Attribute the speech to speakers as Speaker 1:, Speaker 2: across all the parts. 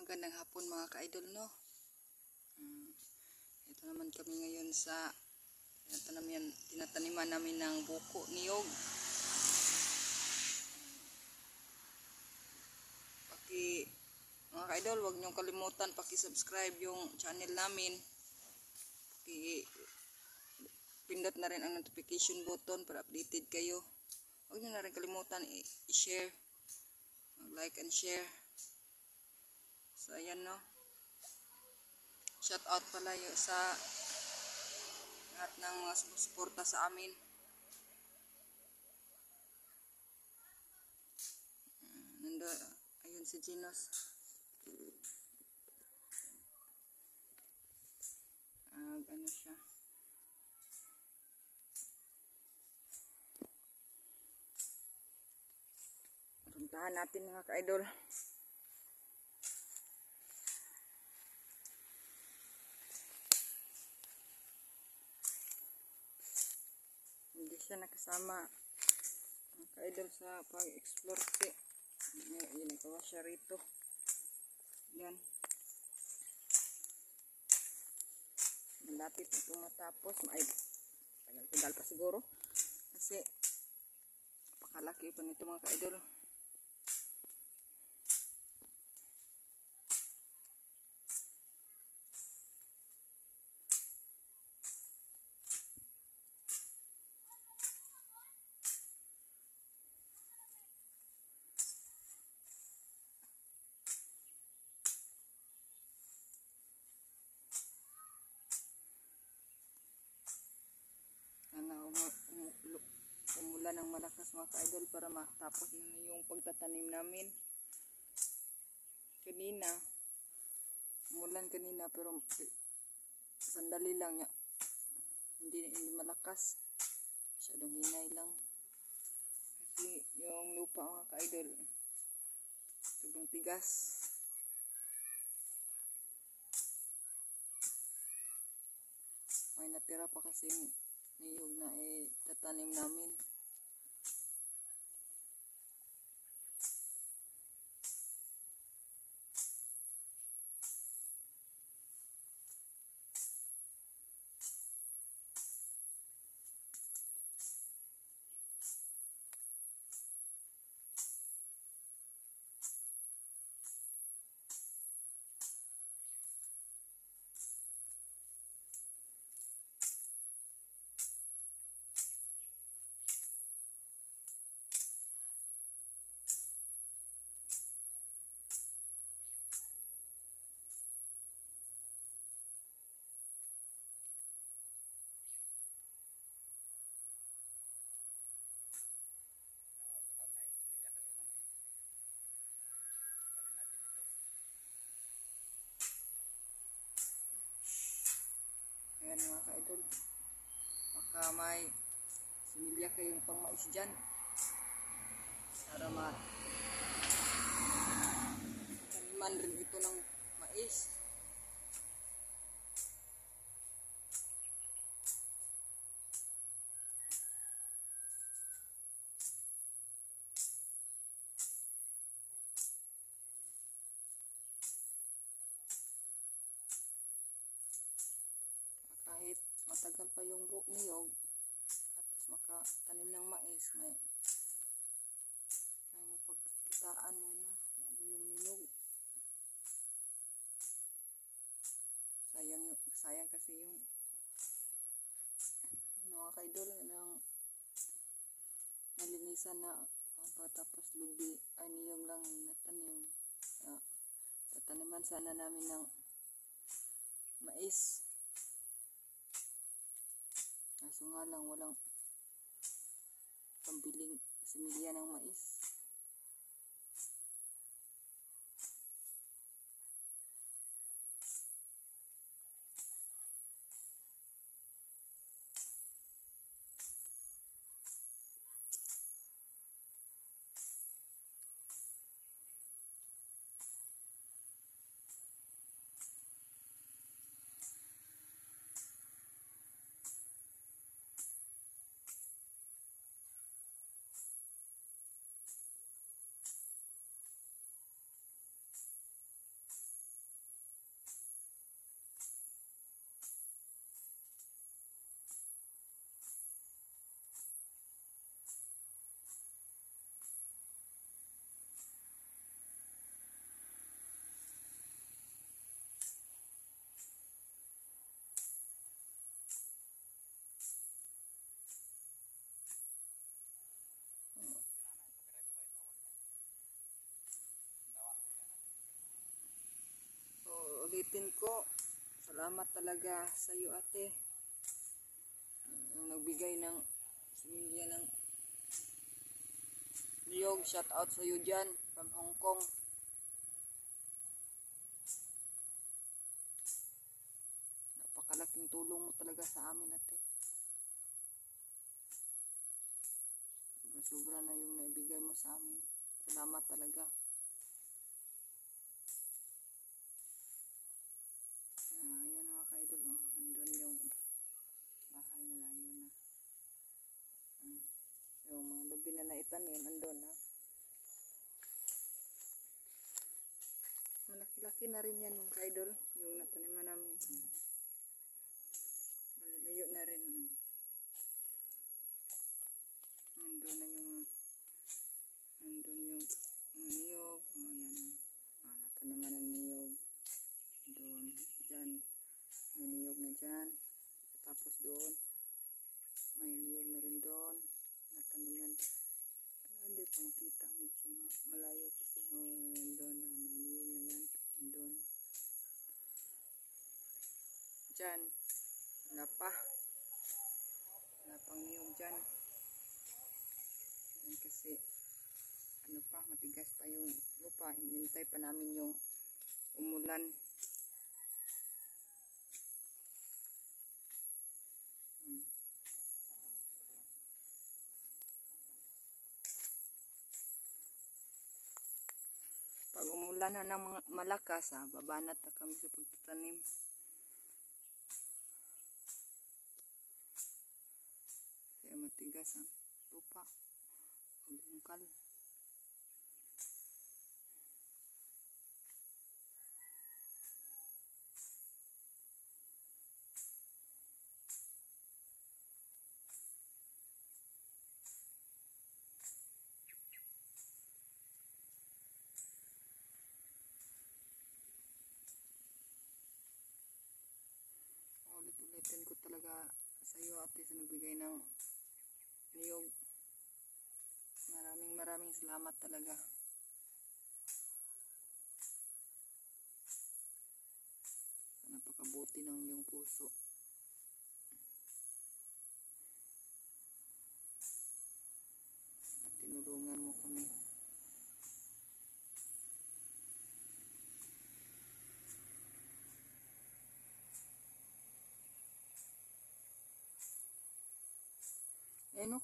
Speaker 1: Magandang hapon mga ka-idol, no? Ito naman kami ngayon sa tinataniman namin ng buko niyog. Mga ka-idol, huwag niyong kalimutan paki-subscribe yung channel namin. Pindot na rin ang notification button para updated kayo. Huwag niyo na rin kalimutan i-share, like and share. So ayan, no? Shout out pala yung sa lahat ng mga sumusuporta sa amin. Ayun si Ginos. Ano siya? Puntahan natin mga ka-idol. Hindi siya nakasama mga ka-idol sa pag-explore kasi ginagawa siya rito. Yan. Malapit na itong matapos. Tagal-tagal pa siguro. Kasi pakalaki pa nito mga ka-idol. Umulan ng malakas mga ka-idol para matapos na yung pagtatanim namin. Umulan kanina pero sandali lang ya. Hindi malakas. Masyadong hinay lang. Kasi yung lupa mga ka-idol sobrang tigas. May natira pa kasi niyog na tatanim namin. Ayan mga ka-idol, baka may similya kayong pang mais dyan para taniman rin ito ng mais. Kahit matagal pa yung niyog at makatanim ng mais, may mapagkitaan muna bago yung niyog. Sayang kasi yung mga ka-idol ng nalinisan na tapos niyog lang natanim. Tataniman sana namin ng mais. Kaso nga lang walang pambiling similya ng mais. ulitin ko. Salamat talaga sa iyo, ate. Yung nagbigay ng similya ng niyog. Shout out sa iyo dyan from Hong Kong. Napakalaking tulong mo talaga sa amin, ate. Sobra na yung naibigay mo sa amin. Salamat talaga. Ayan mga ka-idol, oh. Andun yung bahay, malayo na. Yung mga lubi na naitanim, andun na. Malaki-laki na rin yan mga ka-idol, yung nataniman namin. Malalayo na rin. Andun na yung niyog. Ayan. Nataniman ng niyog. Doon, dyan. May niyog na dyan. Tapos doon, may niyog na rin doon. Nataniman. Hindi pa makita. Medyo malayo kasi. Doon, may niyog na yan. Doon. Dyan. Wala pa. Wala pang niyog dyan. Kasi ano pa, matigas pa yung lupa. Hinintay pa namin yung umulan. Pag umulan na ng malakas, babanat na kami sa pagtatanim. Kaya matigas ang lupa. Bungkal. Ulit-ulitin ko talaga sa iyo, ate, sa nagbigay ng niyog. Maraming salamat talaga. Napakabuti ng iyong puso. At tinulungan mo kami.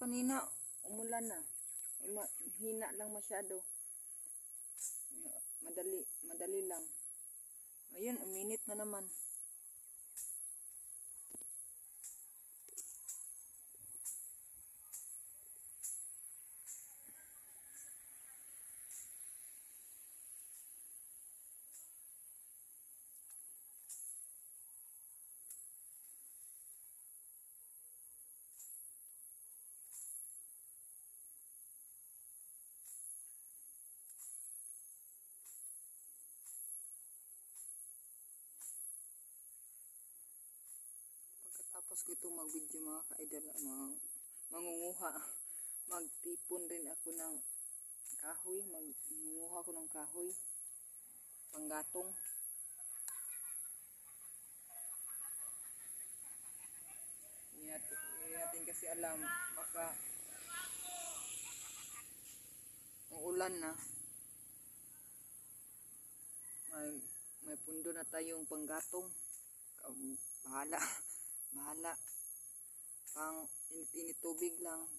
Speaker 1: Kanina umulan na. Hina lang masyado. Madali lang. Ayun, uminit na naman. Tapos ko itong mag-video mga ka-idol, mangunguha. Magtipon rin ako ng kahoy. Mangunguha ako ng kahoy. Panggatong. Hindi natin kasi alam. Baka ang ulan na. May pundo na tayong panggatong. Bahala. Pang init tubig lang.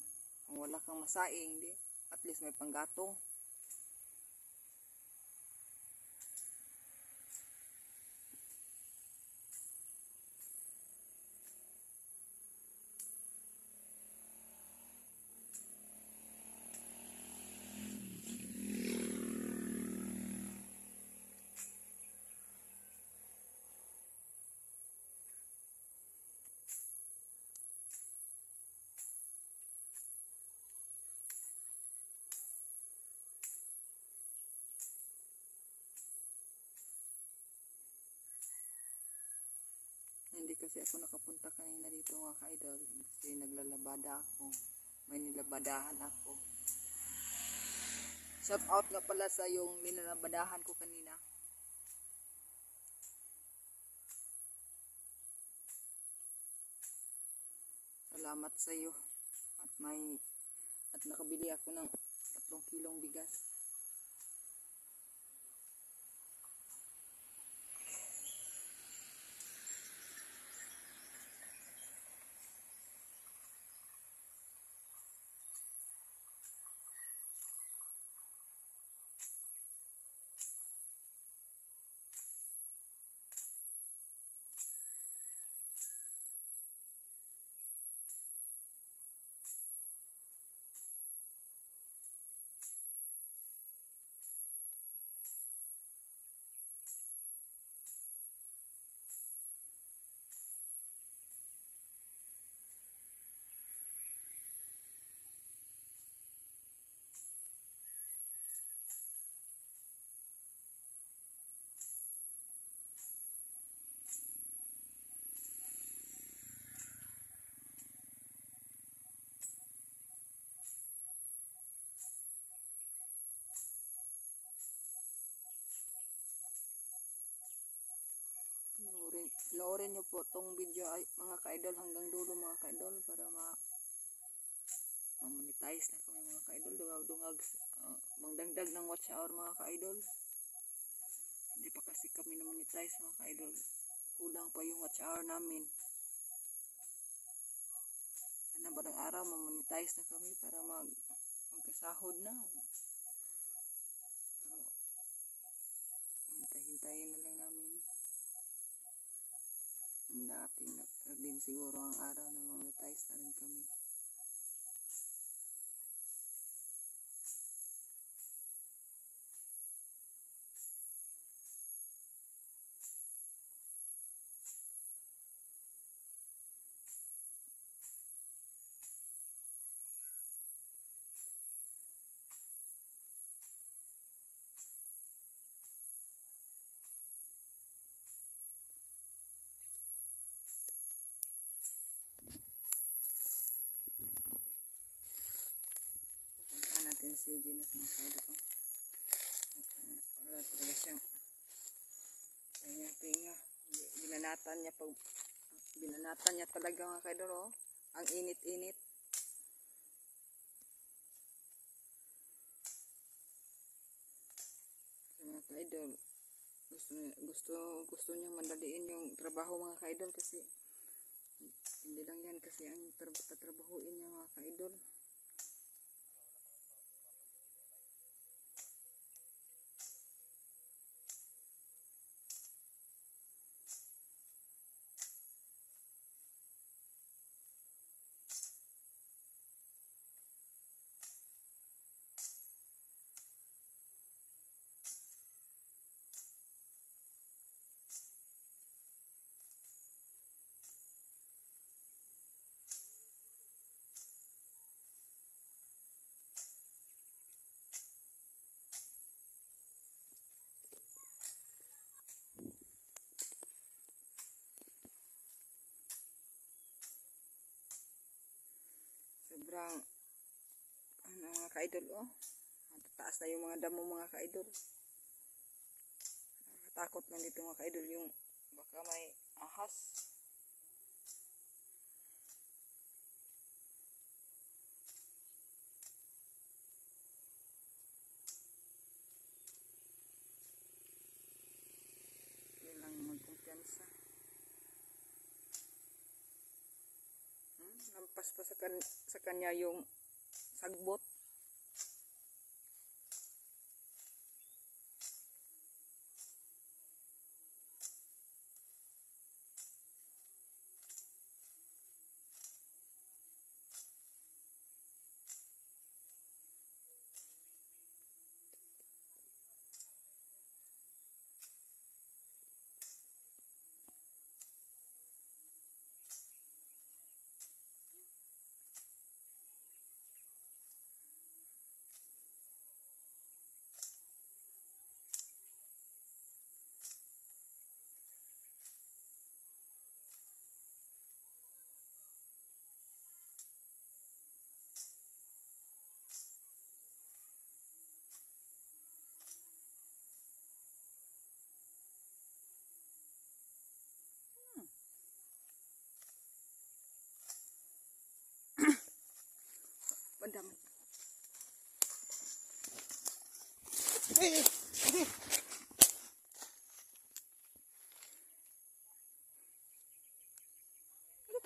Speaker 1: Kung wala kang masaing, di, at least may panggatong. Hindi kasi ako nakapunta kanina dito mga ka-idol kasi naglalabada ako. May nilabadahan ako. Shout out nga pala sa yung nilalabadahan ko kanina. Salamat sa iyo. At nakabili ako ng 3 kilong bigas. Panoorin nyo po tong video ay mga ka-idol hanggang dulo mga ka-idol para ma-monetize na kami mga ka-idol. Dungag-dungag mangdagdag ng watch hour mga ka-idol. Hindi pa kasi kami na-monetize mga ka-idol. Kulang pa yung watch hour namin. Sana barang araw ma-monetize na kami para magkasahod na. Pero hintayin na lang namin. Dating din siguro ang araw na monetize na rin kami. Natin si Gina sa mga kaido ko. Wala talaga siyang pinga. Binanatan niya talaga mga kaido. Oh. Ang init-init. Sa mga kaidol, gusto niya mandaliin yung trabaho mga kaidol kasi hindi lang yan kasi ang tatrabahuin niya mga kaidol. Sobrang mga ka-idol oh. Tataas na yung mga damo mga ka-idol. Nakakatakot lang dito mga ka-idol yung baka may ahas. Yan lang magkumpiyansa. Lampas pa sa kanya yung sagbot.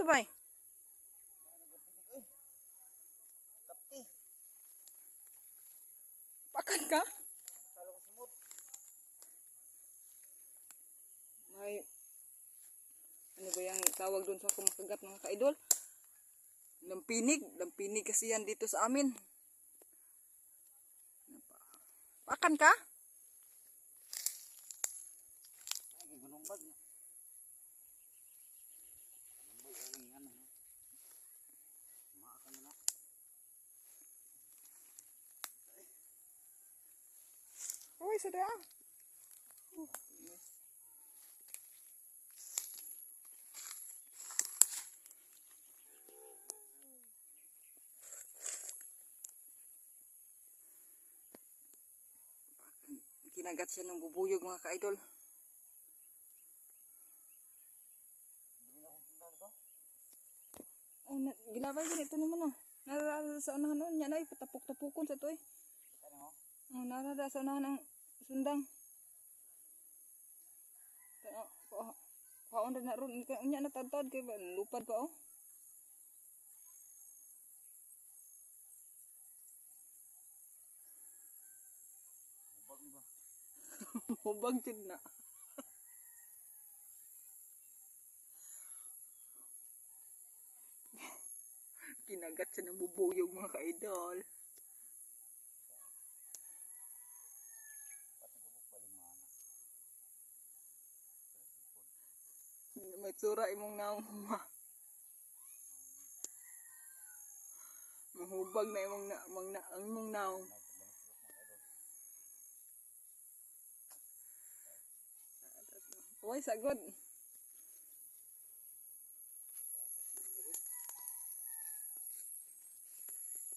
Speaker 1: bay?
Speaker 2: Kapti.
Speaker 1: Pakan ka?
Speaker 2: Salo ko sumod.
Speaker 1: May, ano ba yung tawag doon sa kumakagat mga ka-idol? Lampinig kasi yan dito sa amin. Pakan ka?
Speaker 2: Ay, ginumbag na. Ginumbag ang ano. Maakan na na.
Speaker 1: Uy, sada. Kinagat siya ng bubuyog mga ka-idol. Oh, gilabay ganito naman oh. Narara sa unahan noon yan ay patapok-tapukon sa to eh.
Speaker 2: Ano?
Speaker 1: Oh, narara sa unahan ng sundang. Kaon rin na ron. Unya na tad-tad kay lupad pa oh.
Speaker 2: Hubag ni ba?
Speaker 1: Hubag jud na. Kinagat siya ng bubuyog mga ka-idol.
Speaker 2: Pati gubok balimana.
Speaker 1: May tsura imong naong mahubag na imong imong naong. Uy, sagod.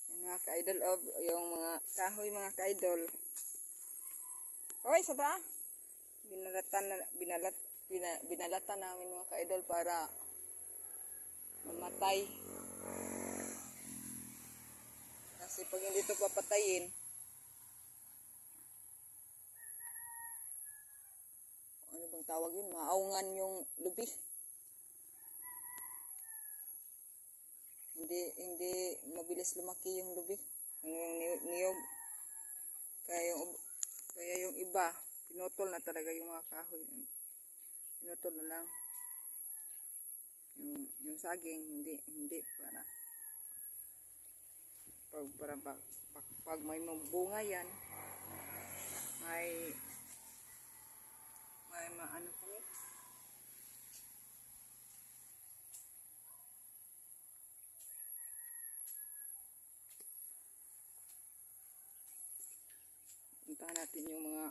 Speaker 1: Yan mga ka-idol of yung mga kahoy mga ka-idol. Uy, sada. Binalatan namin mga ka-idol para mamatay. Kasi pag hindi ito papatayin, ano bang tawag yun? Maaungan yung lubi. Hindi mabilis lumaki yung lubi. Yung niyog. Kaya yung iba, pinutol na talaga yung mga kahoy. Pinutol na lang. Yung saging, hindi para pag may bunga yan, may maano kami. Puntahan natin yung mga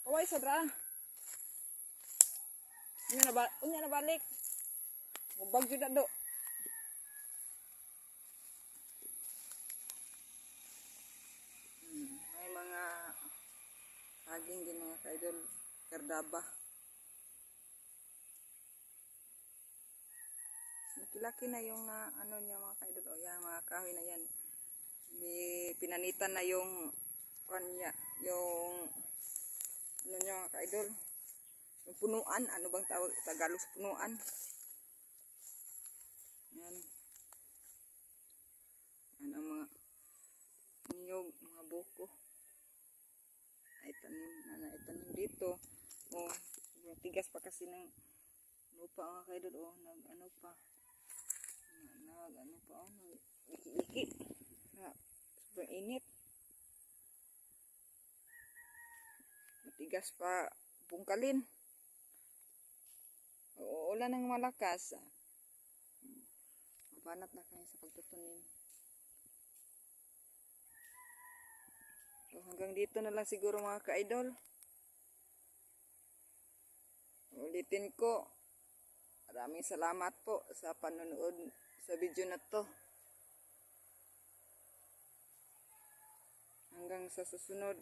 Speaker 1: kaway sadra. Unya na balik. Mubag jud na do. May mga saging din mga ka-idol, kardaba. Nakilaki na yung ano niya mga ka-idol. O yan, mga kahoy na yan. May pinanitan na yung kanya, yung ano niya mga ka-idol. Yung punuan, ano bang tawag Tagalog sa punuan? Yan. Yan ang mga niyog, mga buko. Ay tanim dito. Oh, tigas pa kasi ng lupa mga ka-idol. Oh, nag-ano pa. Liki. Super init. Matigas pa bungkalin. Ulan ng malakas. Mabanat na kayo sa pagtutunin. So, hanggang dito na lang siguro mga ka-idol. Ulitin ko. Maraming salamat po sa panonood sa video na to. Hanggang sa susunod.